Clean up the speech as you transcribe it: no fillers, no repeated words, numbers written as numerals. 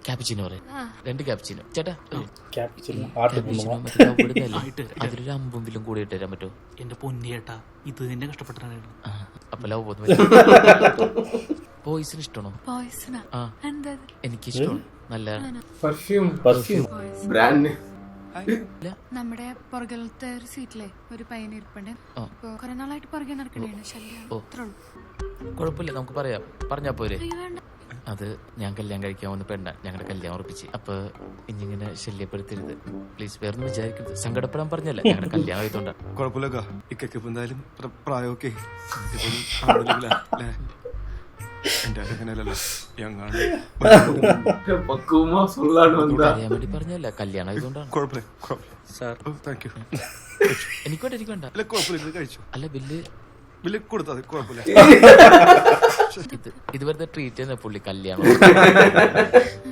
Cappuccino പറയും 2 cappuccino ചേട്ടാ. അതിലൊരു അമ്പെങ്കിലും കൂടി ഇട്ട് തരാൻ പറ്റുമോ? എന്റെ പൊന്നി ചേട്ടാ, ഇത് തന്നെ കഷ്ടപ്പെട്ടാണ്. അപ്പൊ ലവ് പോകുന്നു. പോയിസൺ ഇഷ്ടമാണോ? എനിക്കിഷ്ടമാണ്. നല്ല നമ്മുടെ പുറകിലത്തെ ഒരു സീറ്റിലെ ഒരു പയ്യൻ ഇരിപ്പുണ്ട്. കുറെ നാളായിട്ട് പുറകെ നടക്കണേണ്. ശല്യം. കുഴപ്പമില്ല, നമുക്ക് പറയാം. പറഞ്ഞാ പോരെ? അത് ഞാൻ കല്യാണം കഴിക്കാൻ വന്ന പെണ്ണ, ഞങ്ങളുടെ കല്യാണം ഉറപ്പിച്ച്. അപ്പൊ ഇനിങ്ങനെ ശല്യപ്പെടുത്തരുത് പ്ലീസ്. വേറെ വിചാരിക്കരുത്, സങ്കടപ്പെടാൻ പറഞ്ഞല്ല, ഞങ്ങളുടെ കല്യാണം ആയതുകൊണ്ടാണ്. കുഴപ്പമില്ല, ഇക്കൊക്കെ എന്തായാലും പ്രായമൊക്കെ അറിയാൻ വേണ്ടി പറഞ്ഞല്ല, കല്യാണം ആയതുകൊണ്ടാണ്. എനിക്ക് വേണ്ട. അല്ല ബില്ല് കൊടുത്താൽ കുഴപ്പമില്ല. ഇത് വെറുതെ ട്രീറ്റ് ചെയ്യുന്ന പുള്ളി കല്യാണം